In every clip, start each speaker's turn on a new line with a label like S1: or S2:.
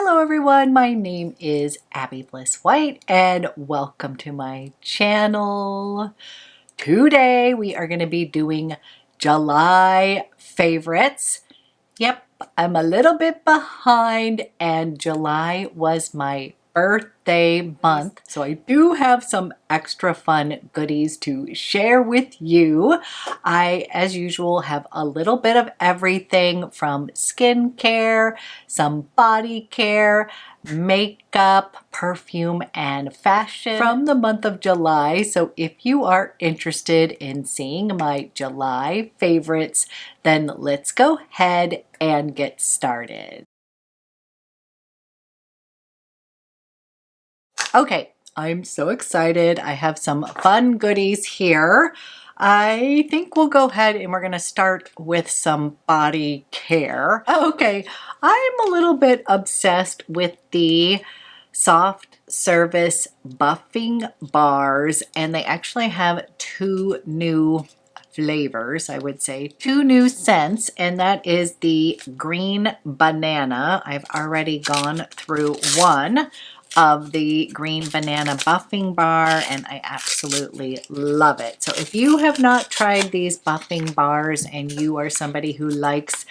S1: Hello everyone, my name is Abby Bliss White and welcome to my channel. Today we are going to be doing July favorites. Yep, I'm a little bit behind and July was my birthday month, so I do have some extra fun goodies to share with you. I, as usual, have a little bit of everything from skincare, some body care, makeup, perfume, and fashion from the month of July. So if you are interested in seeing my July favorites, then let's go ahead and get started. Okay, I'm so excited. I have some fun goodies here. I think we'll go ahead and we're going to start with some body care. Okay, I'm a little bit obsessed with the soft service buffing bars, and they actually have two new flavors, I would say, two new scents, and that is the green banana. I've already gone through one of the green banana buffing bar and I absolutely love it. So if you have not tried these buffing bars and you are somebody who likes,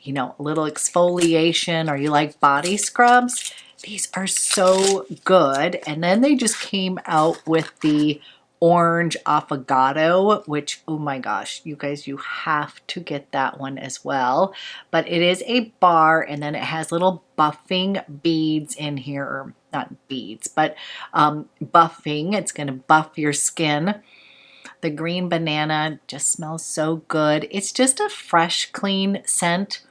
S1: you know, a little exfoliation or you like body scrubs, these are so good. And then they just came out with the orange affogato, which, oh my gosh, you guys, you have to get that one as well. But it is a bar and then it has little buffing beads in here, or not beads, but buffing. It's going to buff your skin. The green banana just smells so good. It's just a fresh, clean scent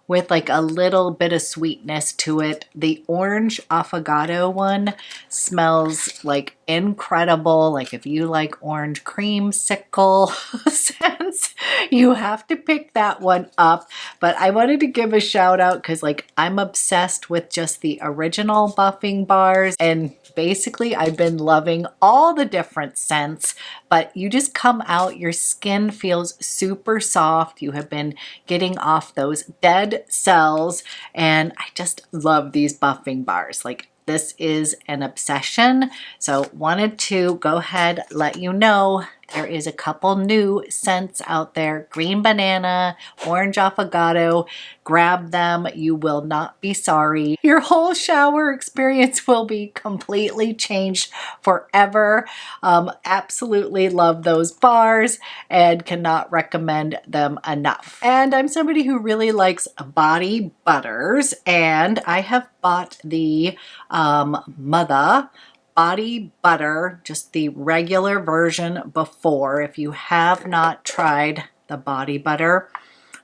S1: with like a little bit of sweetness to it. The orange affogato one smells like incredible. Like if you like orange creamsicle scents, you have to pick that one up. But I wanted to give a shout out because like I'm obsessed with just the original buffing bars, and basically I've been loving all the different scents, but you just come out, your skin feels super soft. You have been getting off those dead cells, and I just love these buffing bars. Like, this is an obsession. So wanted to go ahead, let you know there is a couple new scents out there. Green banana, orange affogato. Grab them. You will not be sorry. Your whole shower experience will be completely changed forever. Absolutely love those bars and cannot recommend them enough. And I'm somebody who really likes body butters, and I have bought the MUTHA body butter, just the regular version before. If you have not tried the body butter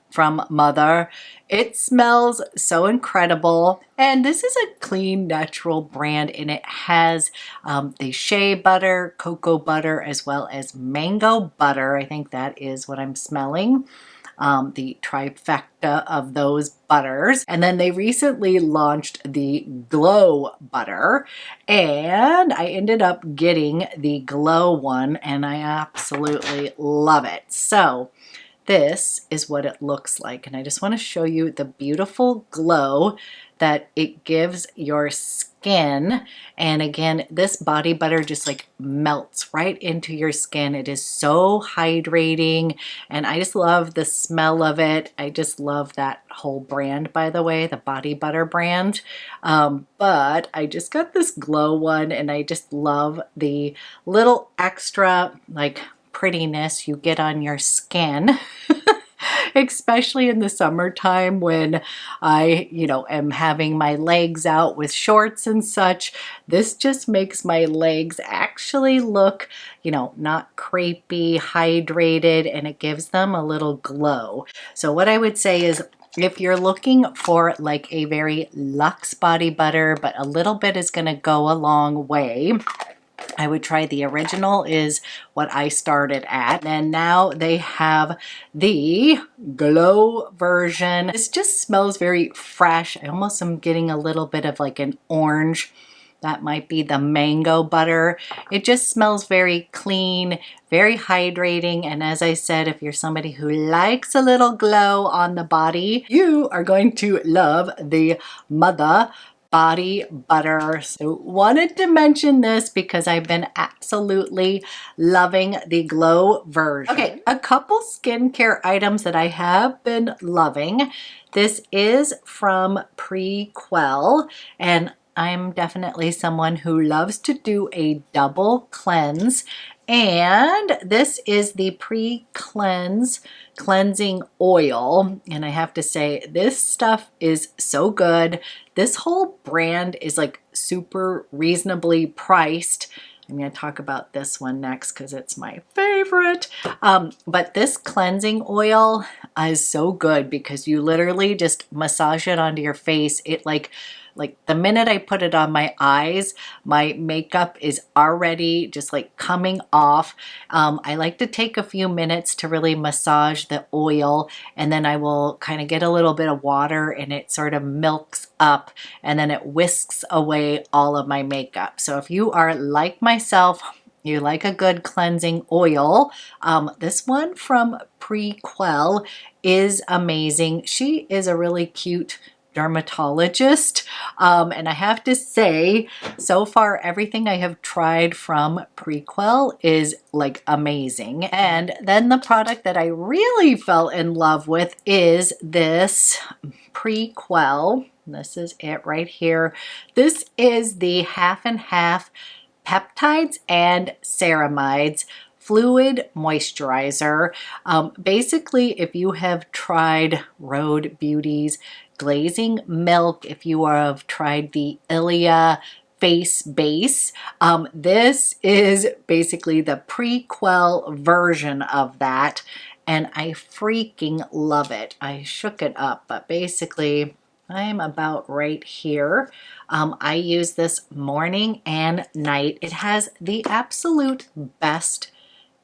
S1: from MUTHA, it smells so incredible. And this is a clean, natural brand, and it has the shea butter, cocoa butter, as well as mango butter. I think that is what I'm smelling. The trifecta of those butters. And then they recently launched the Glow butter, and I ended up getting the Glow one, and I absolutely love it. So this is what it looks like, and I just want to show you the beautiful glow that it gives your skin. And again, this body butter just like melts right into your skin. It is so hydrating, and I just love the smell of it. I just love that whole brand, by the way, the body butter brand. But I just got this Glow one, and I just love the little extra like prettiness you get on your skin. Especially in the summertime when I, you know, am having my legs out with shorts and such. This just makes my legs actually look, you know, not crepey, hydrated, and it gives them a little glow. So what I would say is, if you're looking for like a very luxe body butter, but a little bit is going to go a long way, I would try the original, is what I started at. And now they have the Glow version. This just smells very fresh. I almost am getting a little bit of like an orange. That might be the mango butter. It just smells very clean, very hydrating. And as I said, if you're somebody who likes a little glow on the body, you are going to love the MUTHA body butter. So wanted to mention this because I've been absolutely loving the glow version. Okay, a couple skincare items that I have been loving. This is from PREQUEL, and I'm definitely someone who loves to do a double cleanse. And this is the Pre-Cleanse cleansing oil, and I have to say this stuff is so good. This whole brand is like super reasonably priced. I'm going to talk about this one next because it's my favorite. But this cleansing oil is so good because you literally just massage it onto your face. It like the minute I put it on my eyes, my makeup is already just like coming off. I like to take a few minutes to really massage the oil, and then I will kind of get a little bit of water and it sort of milks up, and then it whisks away all of my makeup. So if you are like myself, you like a good cleansing oil, this one from PREQUEL is amazing. She is a really cute dermatologist, and I have to say, so far everything I have tried from PREQUEL is like amazing. And then the product that I really fell in love with is this PREQUEL. This is it right here. This is the half and half peptides and ceramides fluid moisturizer. Basically, if you have tried Rhode Beauty's Glazing Milk, if you have tried the Ilia face base, this is basically the PREQUEL version of that, and I freaking love it. I shook it up, but basically I'm about right here. I use this morning and night. It has the absolute best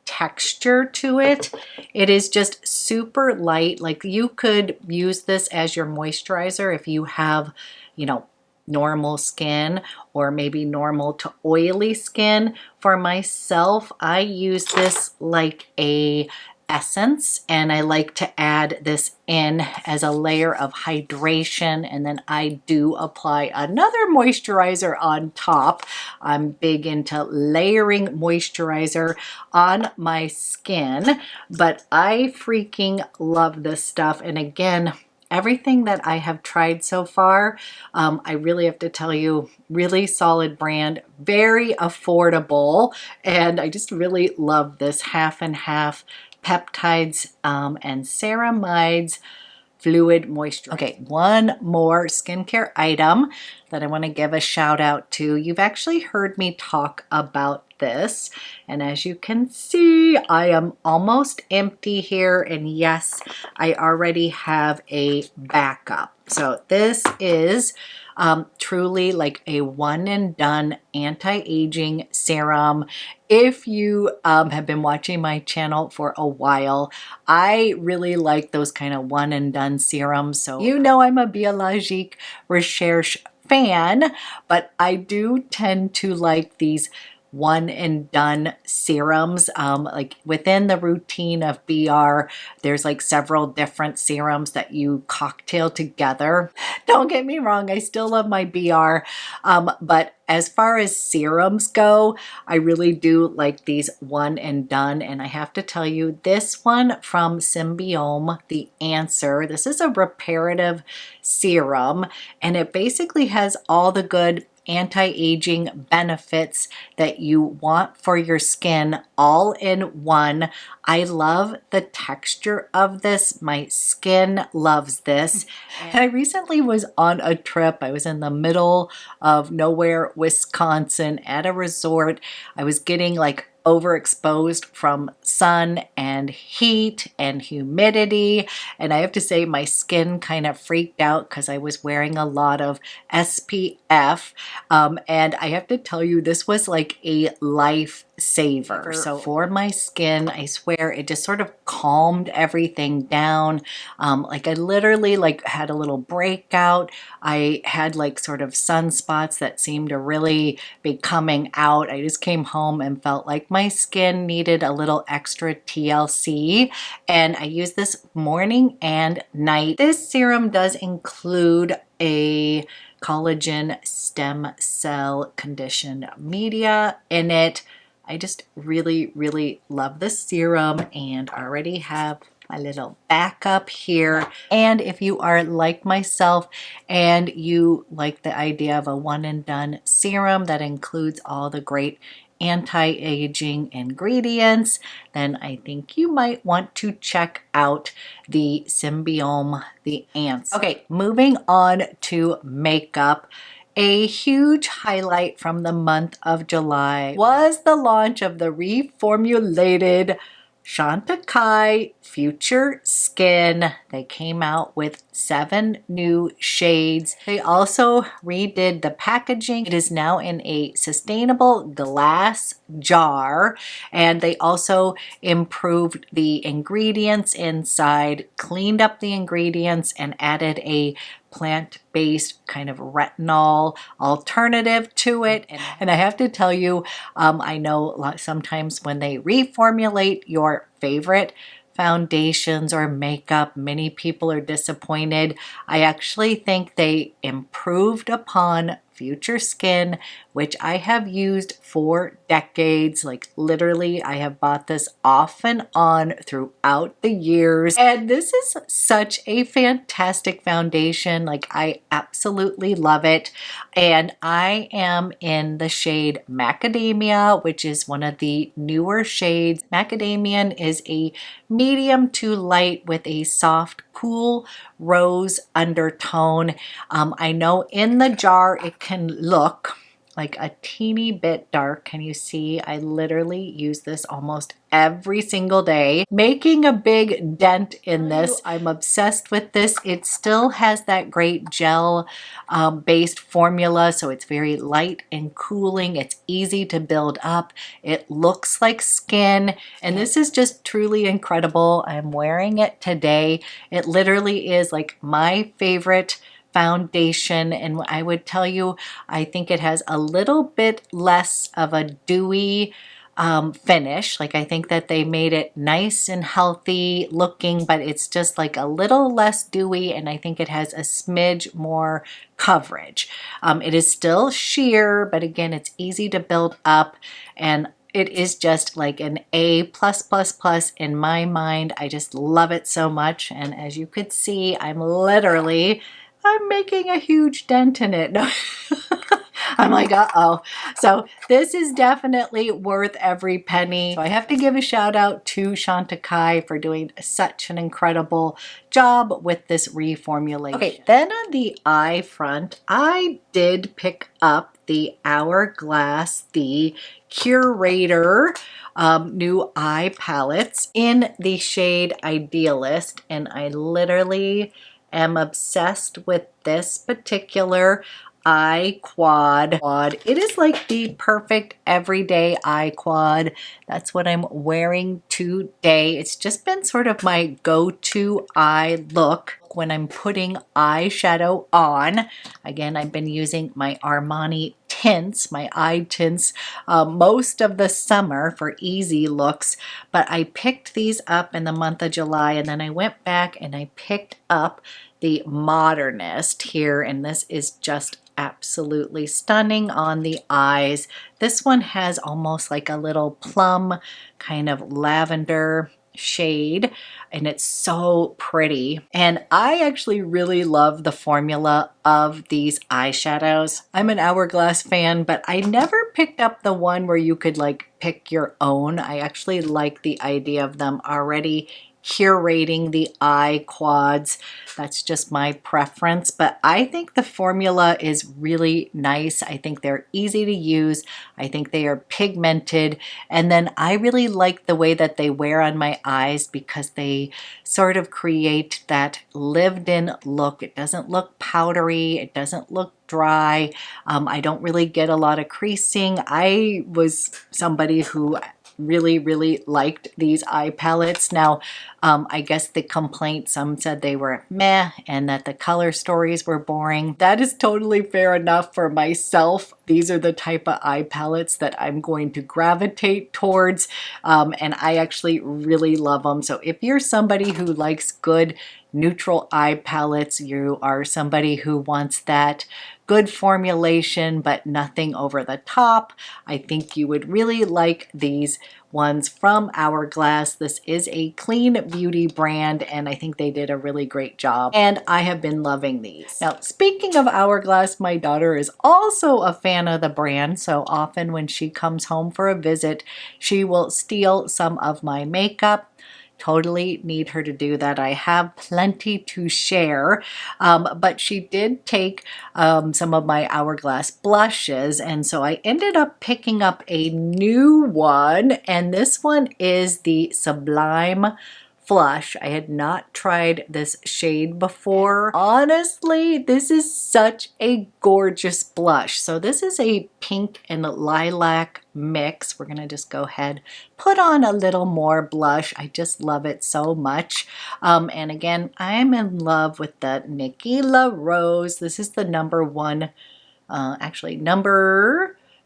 S1: texture to it. It is just super light. Like you could use this as your moisturizer if you have, you know, normal skin or maybe normal to oily skin. For myself, I use this like a essence, and I like to add this in as a layer of hydration, and then I do apply another moisturizer on top. I'm big into layering moisturizer on my skin, but I freaking love this stuff. And again, everything that I have tried so far, I really have to tell you, really solid brand, very affordable, and I just really love this half and half peptides and ceramides fluid moisture. Okay, one more skincare item that I want to give a shout out to. You've actually heard me talk about this, and as you can see, I am almost empty here, and yes, I already have a backup. So this is truly like a one and done anti-aging serum. If you have been watching my channel for a while, I really like those kind of one and done serums. So you know I'm a Biologique Recherche fan, but I do tend to like these one and done serums. Like within the routine of BR, there's like several different serums that you cocktail together. Don't get me wrong, I still love my BR, but as far as serums go, I really do like these one and done, and I have to tell you, this one from SYMBIOME, The Answer, this is a reparative serum, and it basically has all the good anti-aging benefits that you want for your skin all in one. I love the texture of this. My skin loves this. And I recently was on a trip. I was in the middle of nowhere, Wisconsin, at a resort. I was getting like overexposed from sun and heat and humidity, and I have to say my skin kind of freaked out because I was wearing a lot of SPF, and I have to tell you, this was like a lifesaver. So for my skin, I swear it just sort of calmed everything down. Like I literally like had a little breakout. I had like sort of sunspots that seemed to really be coming out. I just came home and felt like my skin needed a little extra TLC, and I use this morning and night. This serum does include a collagen stem cell conditioned media in it. I just really, really love this serum and already have my little backup here. And if you are like myself and you like the idea of a one and done serum that includes all the great anti-aging ingredients, then I think you might want to check out the SYMBIOME, the Ants. Okay, moving on to makeup. A huge highlight from the month of July was the launch of the reformulated Chantecaille Future Skin. They came out with 7 new shades. They also redid the packaging. It is now in a sustainable glass jar, and they also improved the ingredients inside, cleaned up the ingredients, and added a plant-based kind of retinol alternative to it. And I have to tell you, I know sometimes when they reformulate your favorite foundations or makeup, many people are disappointed. I actually think they improved upon Future Skin, which I have used for decades. Like literally, I have bought this off and on throughout the years. And this is such a fantastic foundation. Like I absolutely love it. And I am in the shade Macadamia, which is one of the newer shades. Macadamian is a medium to light with a soft, cool rose undertone. I know in the jar it can look like a teeny bit dark. Can you see? I literally use this almost every single day, making a big dent in this. I'm obsessed with this. It still has that great gel based formula, so it's very light and cooling. It's easy to build up. It looks like skin, and this is just truly incredible. I'm wearing it today. It literally is like my favorite foundation, and I would tell you, I think it has a little bit less of a dewy finish. Like I think that they made it nice and healthy looking, but it's just like a little less dewy, and I think it has a smidge more coverage. It is still sheer, but again, it's easy to build up, and it is just like an A+++ in my mind. I just love it so much, and as you could see, I'm making a huge dent in it. No. I'm like, uh-oh. So this is definitely worth every penny. So I have to give a shout out to Chantecaille for doing such an incredible job with this reformulation. Okay, then on the eye front, I did pick up the Hourglass, the Curator new eye palettes in the shade Idealist, and I literally am obsessed with this particular eye quad. It is like the perfect everyday eye quad. That's what I'm wearing today. It's just been sort of my go-to eye look when I'm putting eyeshadow on. Again, I've been using my Armani tints, my eye tints, most of the summer for easy looks, but I picked these up in the month of July, and then I went back and I picked up the Modernist here, and this is just absolutely stunning on the eyes. This one has almost like a little plum kind of lavender shade, and it's so pretty. And I actually really love the formula of these eyeshadows. I'm an Hourglass fan, but I never picked up the one where you could like pick your own. I actually like the idea of them already curating the eye quads. That's just my preference, but I think the formula is really nice. I think they're easy to use. I think they are pigmented, and then I really like the way that they wear on my eyes because they sort of create that lived-in look. It doesn't look powdery. It doesn't look dry. I don't really get a lot of creasing. I was somebody who really liked these eye palettes. Now, I guess the complaint, some said they were meh and that the color stories were boring. That is totally fair enough for myself. these are the type of eye palettes that I'm going to gravitate towards, and I actually really love them. So if you're somebody who likes good neutral eye palettes, you are somebody who wants that good formulation but nothing over the top, I think you would really like these ones from Hourglass. This is a clean beauty brand, and I think they did a really great job, and I have been loving these. Now, speaking of Hourglass, my daughter is also a fan of the brand, so often when she comes home for a visit, she will steal some of my makeup. Totally need her to do that. I have plenty to share, but she did take some of my Hourglass blushes, and so I ended up picking up a new one, and this one is the Sublime Flush. I had not tried this shade before. Honestly, this is such a gorgeous blush. So this is a pink and lilac mix. We're gonna just go ahead, put on a little more blush. I just love it so much. And again, I'm in love with the Nikki La Rose. This is the number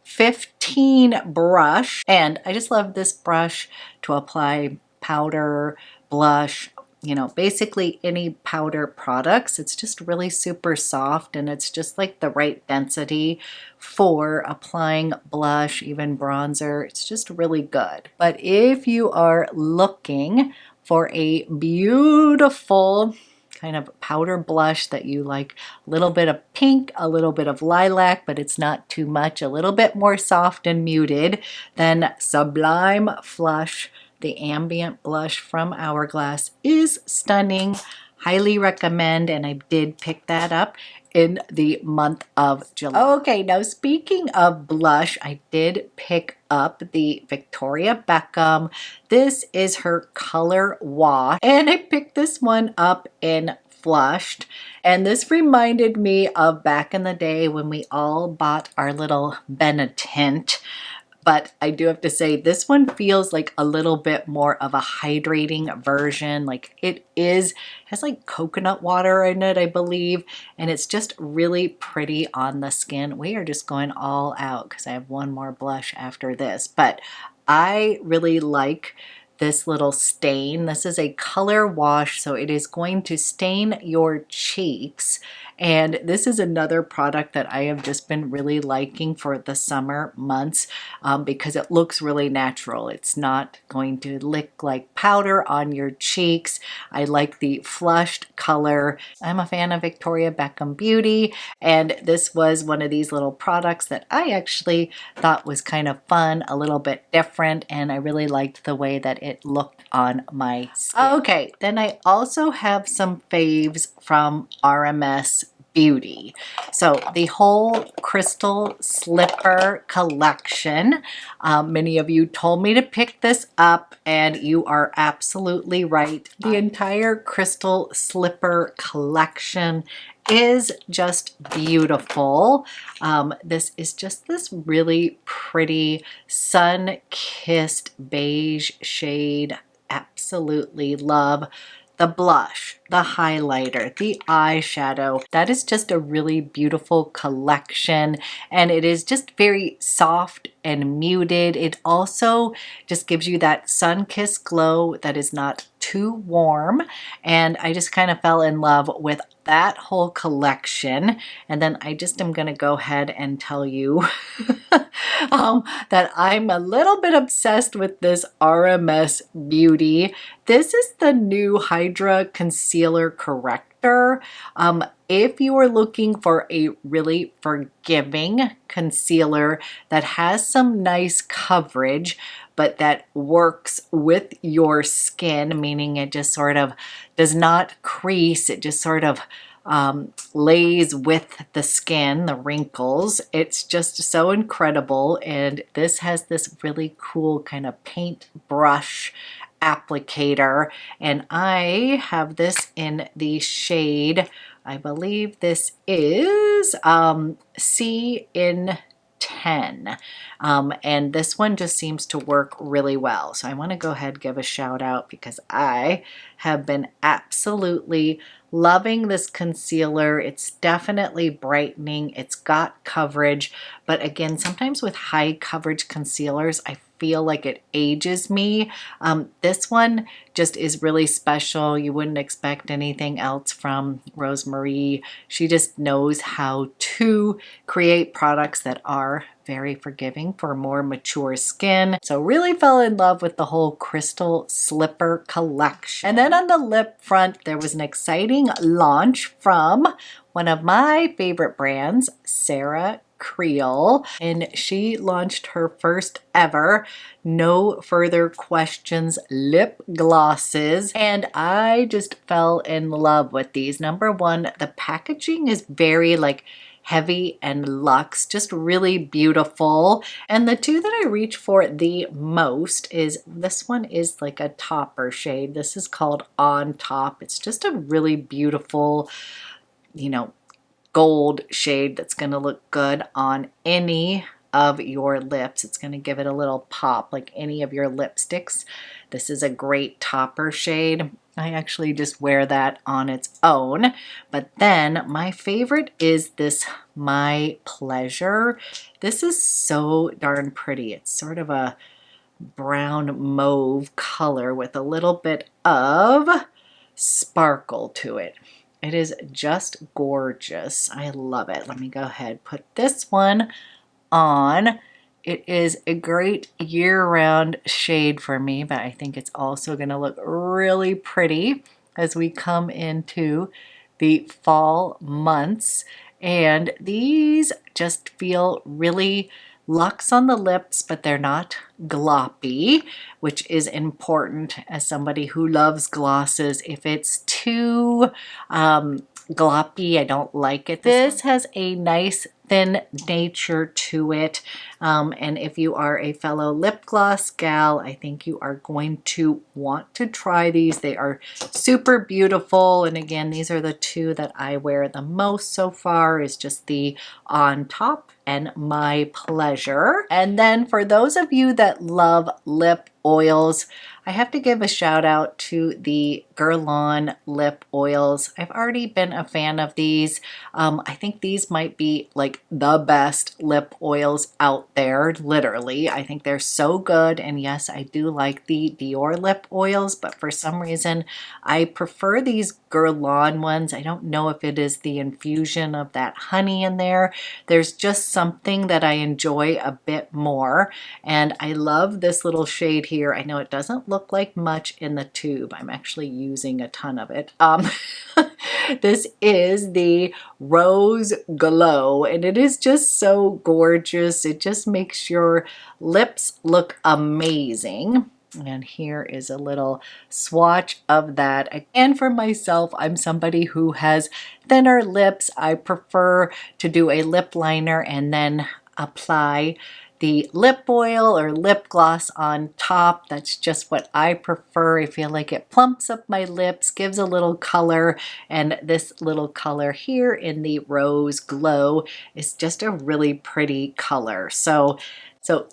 S1: 15 brush. And I just love this brush to apply powder, blush, you know, basically any powder products. It's just really super soft, and it's just like the right density for applying blush, even bronzer. It's just really good. But if you are looking for a beautiful kind of powder blush that you like, a little bit of pink, a little bit of lilac, but it's not too much, a little bit more soft and muted, then Sublime Flush, the Ambient blush from Hourglass, is stunning. Highly recommend, and I did pick that up in the month of July. Okay, now speaking of blush, I did pick up the Victoria Beckham. This is her Color Wash, and I picked this one up in Flushed, and this reminded me of back in the day when we all bought our little Benetint. But I do have to say, this one feels like a little bit more of a hydrating version. Like it has like coconut water in it, I believe. And it's just really pretty on the skin. We are just going all out because I have one more blush after this. But I really like this little stain. This is a color wash, so it is going to stain your cheeks. And this is another product that I have just been really liking for the summer months because it looks really natural. It's not going to lick like powder on your cheeks. I like the flushed color. I'm a fan of Victoria Beckham Beauty, and this was one of these little products that I actually thought was kind of fun, a little bit different, and I really liked the way that it looked on my skin. Okay, then I also have some faves from RMS Beauty. So the whole crystal slipper collection, many of you told me to pick this up, and you are absolutely right. The entire crystal slipper collection is just beautiful. This is just this really pretty sun-kissed beige shade. Absolutely love the blush, the highlighter, the eyeshadow. That is just a really beautiful collection, and it is just very soft and muted. It also just gives you that sun-kissed glow that is not too warm, and I just kind of fell in love with that whole collection. And then I just am gonna go ahead and tell you that I'm a little bit obsessed with this RMS Beauty. This is the new Hydra Concealer Corrector. If you are looking for a really forgiving concealer that has some nice coverage, but that works with your skin, meaning it just sort of does not crease, it just sort of lays with the skin, the wrinkles. It's just so incredible, and this has this really cool kind of paint brush applicator, and I have this in the shade, I believe this is C in 10. 10. And this one just seems to work really well. So I want to go ahead and give a shout out because I have been absolutely loving this concealer. It's definitely brightening. It's got coverage, but again, sometimes with high coverage concealers, I feel like it ages me. This one just is really special. You wouldn't expect anything else from Rosemarie. She just knows how to create products that are very forgiving for more mature skin. So really fell in love with the whole Crystal Slipper collection. And then on the lip front, there was an exciting launch from one of my favorite brands, Sarah Creole, and she launched her first ever No Further Questions lip glosses, and I just fell in love with these. Number one, the packaging is very like heavy and luxe, just really beautiful. And the two that I reach for the most is, this one is like a topper shade. This is called On Top. It's just a really beautiful, you know, gold shade that's going to look good on any of your lips. It's going to give it a little pop like any of your lipsticks. This is a great topper shade. I actually just wear that on its own. But then my favorite is this My Pleasure. This is so darn pretty. It's sort of a brown mauve color with a little bit of sparkle to it. It is just gorgeous. I love it. Let me go ahead, put this one on. It is a great year-round shade for me, but I think it's also going to look really pretty as we come into the fall months. And these just feel really luxe on the lips, but they're not gloppy, which is important as somebody who loves glosses. If it's too gloppy, I don't like it. This has a nice thin nature to it, and if you are a fellow lip gloss gal, I think you are going to want to try these. They are super beautiful, and again, these are the two that I wear the most so far, is just the On Top and My Pleasure. And then for those of you that love lip oils, I have to give a shout out to the Guerlain lip oils. I've already been a fan of these. I think these might be like the best lip oils out there, literally. I think they're so good. And yes, I do like the Dior lip oils, but for some reason, I prefer these Guerlain ones. I don't know if it is the infusion of that honey in there. There's just something that I enjoy a bit more. And I love this little shade here. I know it doesn't look like much in the tube. I'm actually using a ton of it. This is the Rose Glow, and it is just so gorgeous. It just makes your lips look amazing. And here is a little swatch of that. And for myself, I'm somebody who has thinner lips. I prefer to do a lip liner and then apply the lip oil or lip gloss on top. That's just what I prefer. I feel like it plumps up my lips, gives a little color, and this little color here in the Rose Glow is just a really pretty color. So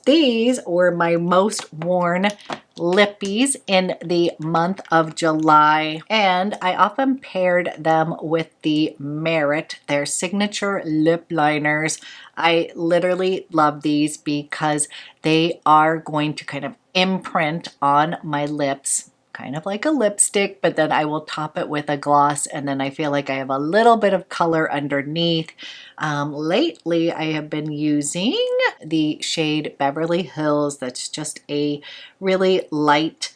S1: these were my most worn lippies in the month of July, and I often paired them with the Merit, their signature lip liners. I literally love these because they are going to kind of imprint on my lips, kind of like a lipstick, but then I will top it with a gloss, and then I feel like I have a little bit of color underneath. Lately, I have been using the shade Beverly Hills. That's just a really light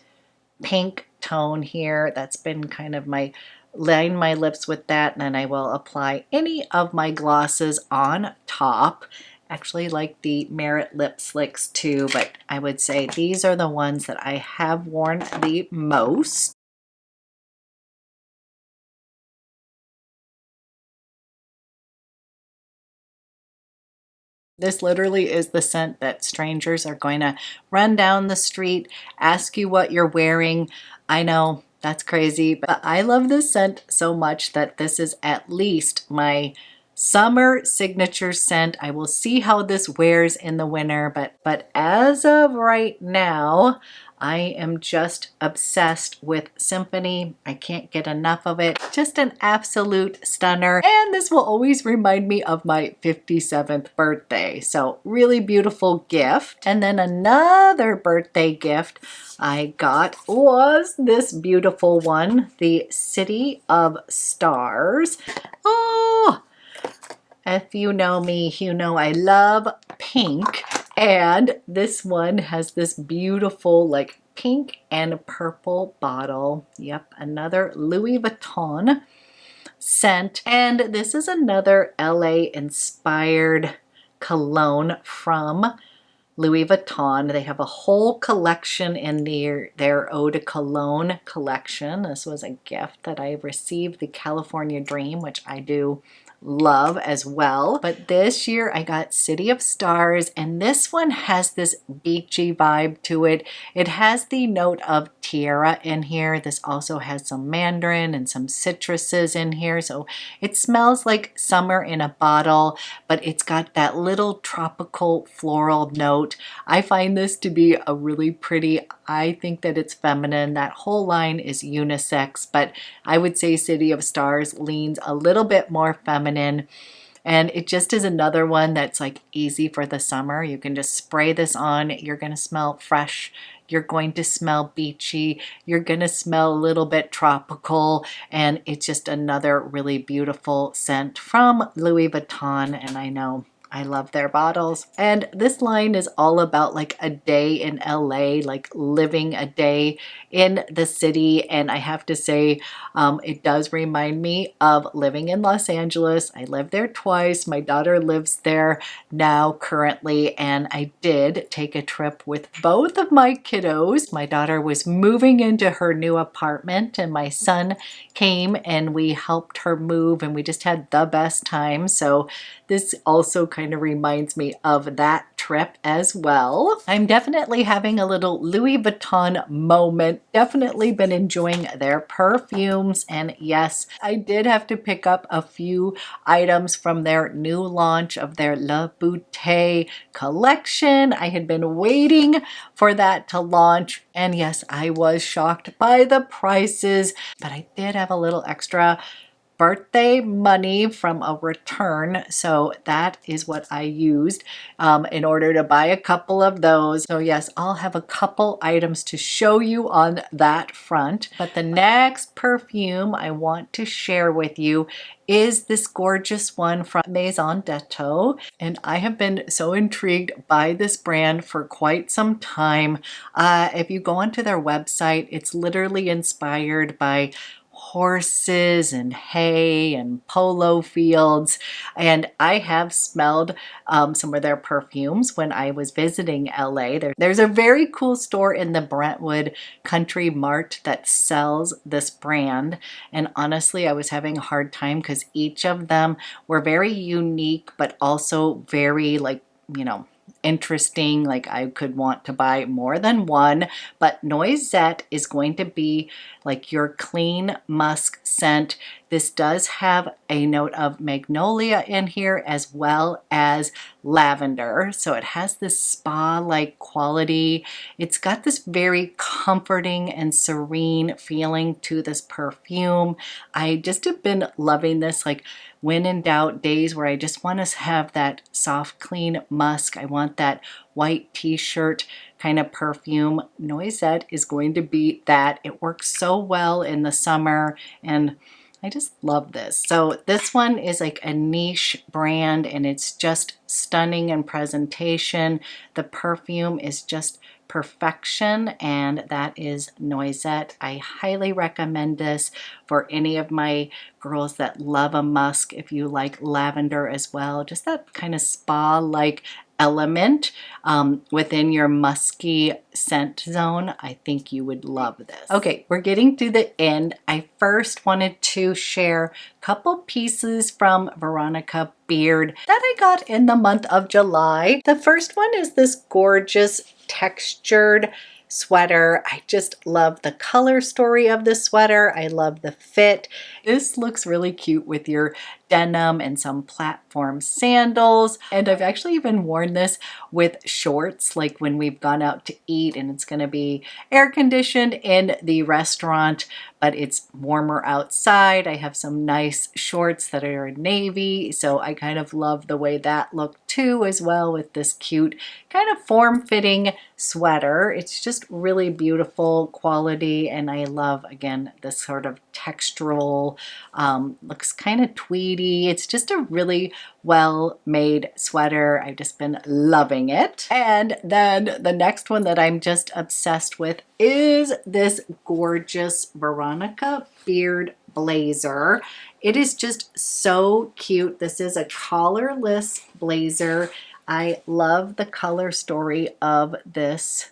S1: pink tone here. That's been kind of my line my lips with that, and then I will apply any of my glosses on top. Actually like the Merit lip slicks too, but I would say these are the ones that I have worn the most. This literally is the scent that strangers are going to run down the street, ask you what you're wearing. I know that's crazy, but I love this scent so much that this is at least my summer signature scent. I will see how this wears in the winter, but as of right now, I am just obsessed with Symphony. I can't get enough of it. Just an absolute stunner. And this will always remind me of my 57th birthday. So really beautiful gift. And then another birthday gift I got was this beautiful one, the City of Stars. Oh, if you know me, you know I love pink. And this one has this beautiful like pink and purple bottle. Yep, another Louis Vuitton scent. And this is another LA inspired cologne from Louis Vuitton. They have a whole collection in their Eau de Cologne collection. This was a gift that I received, the California Dream, which I do love as well. But this year I got City of Stars, and this one has this beachy vibe to it. It has the note of tiara in here. This also has some mandarin and some citruses in here. So it smells like summer in a bottle, but it's got that little tropical floral note. I find this to be a really pretty, I think that it's feminine. That whole line is unisex, but I would say City of Stars leans a little bit more feminine. And it just is another one that's like easy for the summer. You can just spray this on. You're going to smell fresh. You're going to smell beachy. You're going to smell a little bit tropical. And it's just another really beautiful scent from Louis Vuitton. And I know I love their bottles. And this line is all about like a day in LA, like living a day in the city. And I have to say, it does remind me of living in Los Angeles. I lived there twice. My daughter lives there now currently. And I did take a trip with both of my kiddos. My daughter was moving into her new apartment and my son came and we helped her move and we just had the best time. So this also kind of reminds me of that trip as well. I'm definitely having a little Louis Vuitton moment. Definitely been enjoying their perfumes. And yes, I did have to pick up a few items from their new launch of their Le Bouteille collection. I had been waiting for that to launch. And yes, I was shocked by the prices, but I did have a little extra birthday money from a return, so that is what I used in order to buy a couple of those. So yes, I'll have a couple items to show you on that front. But the next perfume I want to share with you is this gorgeous one from Maison d'Eau, and I have been so intrigued by this brand for quite some time. If you go onto their website, it's literally inspired by horses and hay and polo fields, and I have smelled some of their perfumes when I was visiting LA. There's a very cool store in the Brentwood Country Mart that sells this brand, and honestly I was having a hard time because each of them were very unique but also very like, you know, interesting. Like I could want to buy more than one, but Noisette is going to be like your clean musk scent. This does have a note of magnolia in here as well as lavender. So it has this spa-like quality. It's got this very comforting and serene feeling to this perfume. I just have been loving this, like when in doubt days where I just want to have that soft, clean musk. I want that white t-shirt kind of perfume. Noisette is going to be that. It works so well in the summer and I just love this. So this one is like a niche brand and it's just stunning in presentation. The perfume is just perfection, and that is Noisette. I highly recommend this for any of my girls that love a musk. If you like lavender as well, just that kind of spa-like element within your musky scent zone, I think you would love this. Okay, we're getting to the end. I first wanted to share a couple pieces from Veronica Beard that I got in the month of July. The first one is this gorgeous textured sweater. I just love the color story of the sweater. I love the fit. This looks really cute with your denim and some platform sandals. And I've actually even worn this with shorts, like when we've gone out to eat and it's going to be air conditioned in the restaurant, but it's warmer outside. I have some nice shorts that are navy, so I kind of love the way that looked too, as well, with this cute kind of form-fitting sweater. It's just really beautiful quality, and I love, again, this sort of textural, looks kind of tweedy. It's just a really well-made sweater. I've just been loving it. And then the next one that I'm just obsessed with is this gorgeous Veronica beard blazer. It is just so cute. This is a collarless blazer. I love the color story of this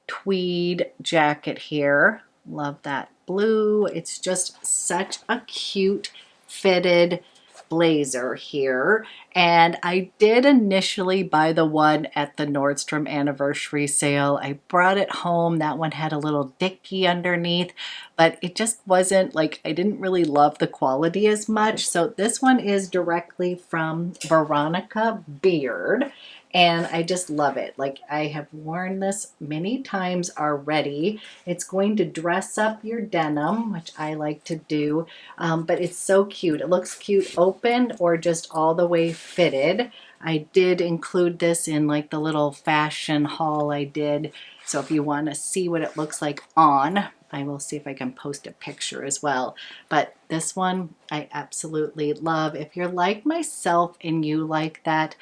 S1: tweed jacket here. Love that blue. It's just such a cute fitted blazer here. And I did initially buy the one at the Nordstrom anniversary sale. I brought it home. That one had a little dicky underneath, but it just wasn't like, I didn't really love the quality as much. So this one is directly from Veronica Beard. And I just love it. Like, I have worn this many times already. It's going to dress up your denim, which I like to do, but it's so cute. It looks cute open or just all the way fitted. I did include this in like the little fashion haul I did. So if you want to see what it looks like on, I will see if I can post a picture as well. But this one I absolutely love. If you're like myself and you like that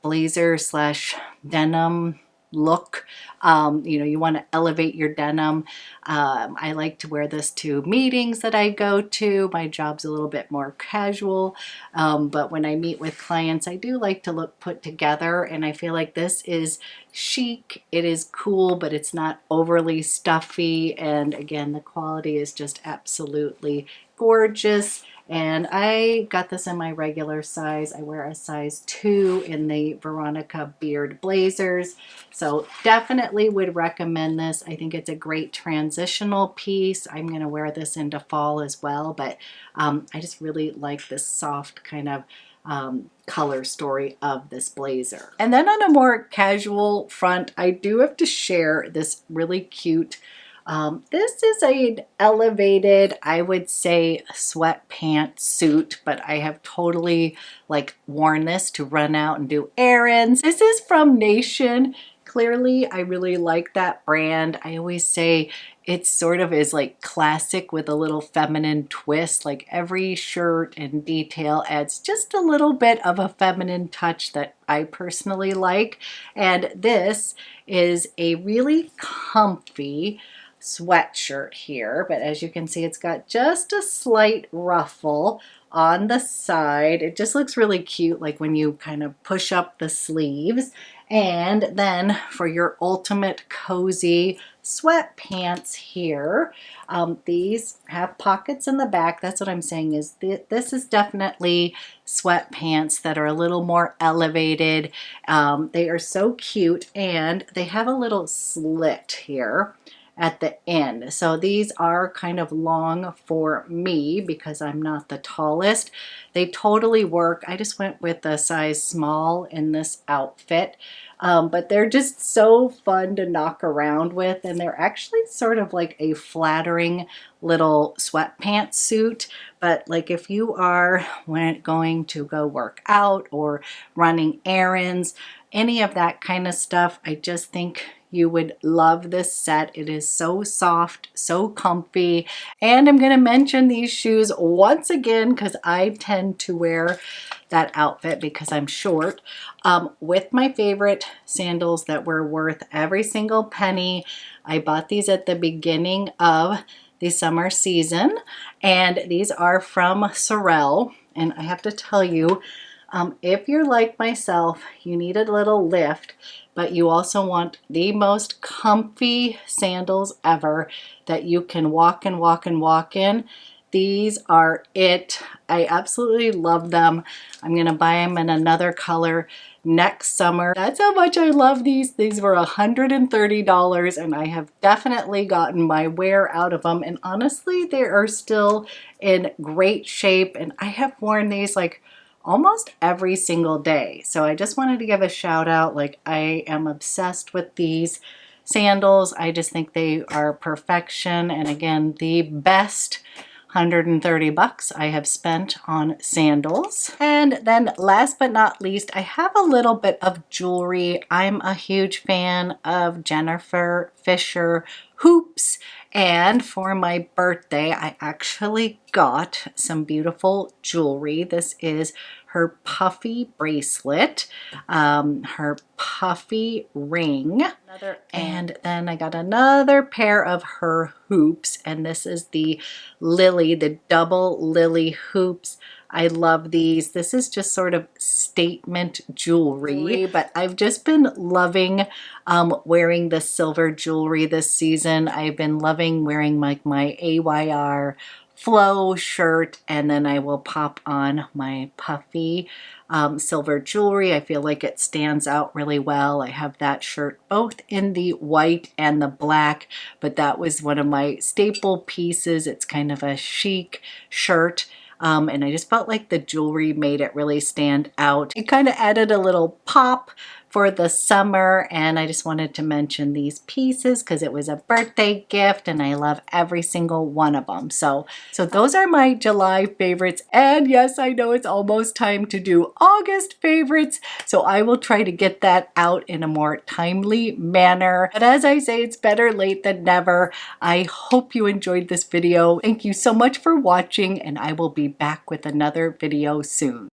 S1: blazer slash denim look, you know, you want to elevate your denim. I like to wear this to meetings that I go to. My job's a little bit more casual, but when I meet with clients, I do like to look put together, and I feel like this is chic. It is cool, but it's not overly stuffy, and again, the quality is just absolutely gorgeous. And I got this in my regular size. I wear a size 2 in the Veronica Beard blazers. So definitely would recommend this. I think it's a great transitional piece. I'm going to wear this into fall as well, but I just really like this soft kind of color story of this blazer. And then on a more casual front, I do have to share this really cute, this is an elevated, I would say, sweatpants suit, but I have totally like worn this to run out and do errands. This is from Nation. Clearly, I really like that brand. I always say it sort of is like classic with a little feminine twist. Like every shirt and detail adds just a little bit of a feminine touch that I personally like. And this is a really comfy sweatshirt here, but as you can see, it's got just a slight ruffle on the side. It just looks really cute, like when you kind of push up the sleeves. And then for your ultimate cozy sweatpants here, these have pockets in the back. That's what I'm saying, is this is definitely sweatpants that are a little more elevated. They are so cute, and they have a little slit here at the end. So these are kind of long for me because I'm not the tallest. They totally work. I just went with a size small in this outfit, but they're just so fun to knock around with, and they're actually sort of like a flattering little sweatpants suit. But like if you are going to go work out or running errands, any of that kind of stuff, I just think you would love this set. It is so soft, so comfy. And I'm going to mention these shoes once again because I tend to wear that outfit because I'm short, with my favorite sandals that were worth every single penny. I bought these at the beginning of the summer season, and these are from Sorel. And I have to tell you, if you're like myself, you need a little lift, but you also want the most comfy sandals ever that you can walk and walk and walk in. These are it. I absolutely love them. I'm gonna buy them in another color next summer. That's how much I love these. These were $130 and I have definitely gotten my wear out of them. And honestly, they are still in great shape. And I have worn these like almost every single day. So I just wanted to give a shout out. Like, I am obsessed with these sandals. I just think they are perfection. And again, the best 130 bucks I have spent on sandals. And then last but not least, I have a little bit of jewelry. I'm a huge fan of Jennifer Fisher hoops. And for my birthday, I actually got some beautiful jewelry. This is her puffy bracelet, her puffy ring, and then I got another pair of her hoops, and this is the lily, the double lily hoops. I love these. This is just sort of statement jewelry, but I've just been loving wearing the silver jewelry this season. I've been loving wearing like my AYR flow shirt, and then I will pop on my puffy silver jewelry. I feel like it stands out really well. I have that shirt both in the white and the black, but that was one of my staple pieces. It's kind of a chic shirt. And I just felt like the jewelry made it really stand out. It kind of added a little pop for the summer, and I just wanted to mention these pieces because it was a birthday gift and I love every single one of them. So those are my July favorites, and yes, I know it's almost time to do August favorites, so I will try to get that out in a more timely manner. But as I say, it's better late than never. I hope you enjoyed this video. Thank you so much for watching, and I will be back with another video soon.